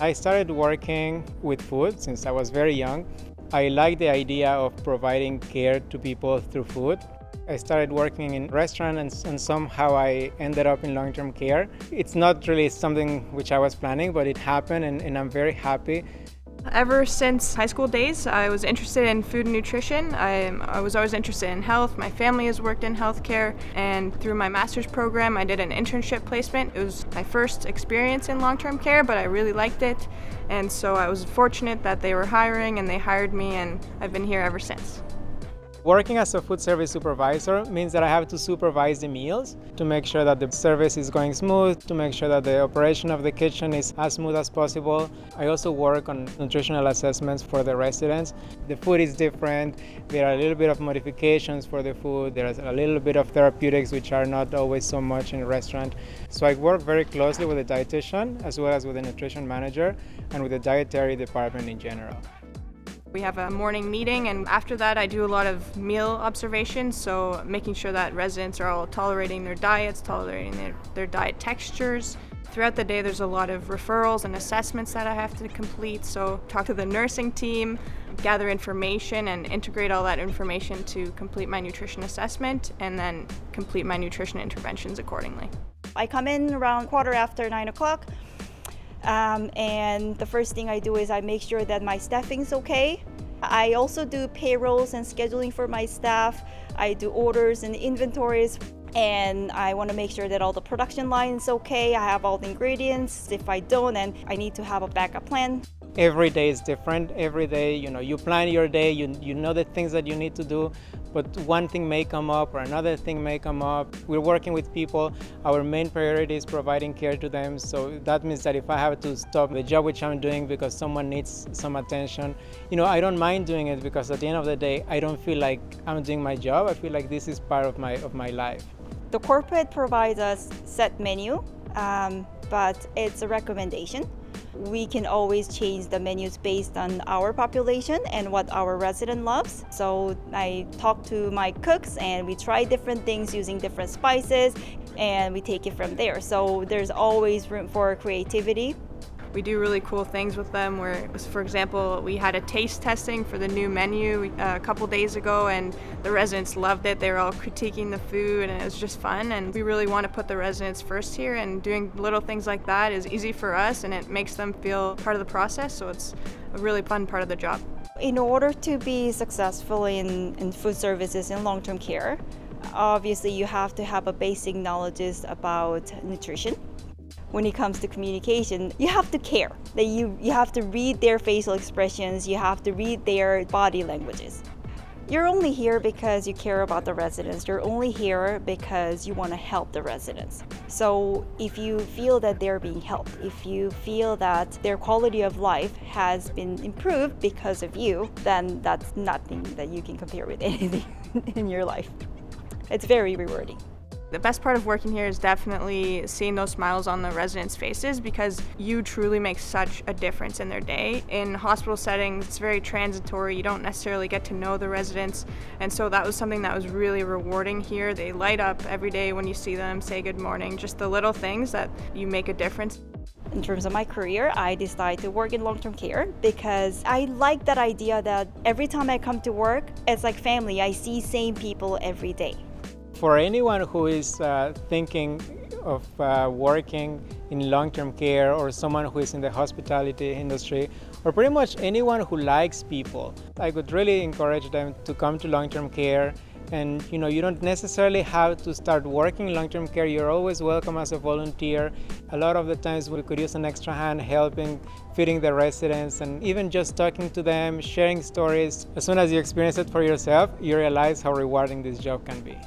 I started working with food since I was very young. I like the idea of providing care to people through food. I started working in restaurant and somehow I ended up in long-term care. It's not really something which I was planning, but it happened and I'm very happy. Ever since high school days, I was interested in food and nutrition. I was always interested in health. My family has worked in healthcare, and through my master's program, I did an internship placement. It was my first experience in long-term care, but I really liked it, and so I was fortunate that they were hiring and they hired me, and I've been here ever since. Working as a food service supervisor means that I have to supervise the meals to make sure that the service is going smooth, to make sure that the operation of the kitchen is as smooth as possible. I also work on nutritional assessments for the residents. The food is different. There are a little bit of modifications for the food. There's a little bit of therapeutics which are not always so much in a restaurant. So I work very closely with the dietitian as well as with the nutrition manager and with the dietary department in general. We have a morning meeting, and after that I do a lot of meal observations, so making sure that residents are all tolerating their diets, tolerating their diet textures. Throughout the day there's a lot of referrals and assessments that I have to complete, so talk to the nursing team, gather information and integrate all that information to complete my nutrition assessment and then complete my nutrition interventions accordingly. I come in around 9:15. And the first thing I do is I make sure that my staffing's okay. I also do payrolls and scheduling for my staff. I do orders and inventories, and I want to make sure that all the production line is okay. I have all the ingredients. If I don't, then I need to have a backup plan. Every day is different. Every day, you plan your day, you know the things that you need to do, but one thing may come up or another thing may come up. We're working with people. Our main priority is providing care to them. So that means that if I have to stop the job which I'm doing because someone needs some attention, I don't mind doing it because at the end of the day, I don't feel like I'm doing my job. I feel like this is part of my life. The corporate provides us set menu, but it's a recommendation. We can always change the menus based on our population and what our resident loves. So I talk to my cooks and we try different things using different spices and we take it from there. So there's always room for creativity. We do really cool things with them where, for example, we had a taste testing for the new menu a couple days ago and the residents loved it. They were all critiquing the food and it was just fun, and we really want to put the residents first here, and doing little things like that is easy for us and it makes them feel part of the process, so it's a really fun part of the job. In order to be successful in food services in long-term care, obviously you have to have a basic knowledge about nutrition. When it comes to communication, you have to care. That you have to read their facial expressions, you have to read their body languages. You're only here because you care about the residents. You're only here because you want to help the residents. So if you feel that they're being helped, if you feel that their quality of life has been improved because of you, then that's nothing that you can compare with anything in your life. It's very rewarding. The best part of working here is definitely seeing those smiles on the residents' faces, because you truly make such a difference in their day. In hospital settings, it's very transitory. You don't necessarily get to know the residents, and so that was something that was really rewarding here. They light up every day when you see them, say good morning, just the little things that you make a difference. In terms of my career, I decided to work in long-term care because I like that idea that every time I come to work, it's like family. I see same people every day. For anyone who is thinking of working in long-term care, or someone who is in the hospitality industry, or pretty much anyone who likes people, I would really encourage them to come to long-term care. And you don't necessarily have to start working in long-term care. You're always welcome as a volunteer. A lot of the times we could use an extra hand helping, feeding the residents, and even just talking to them, sharing stories. As soon as you experience it for yourself, you realize how rewarding this job can be.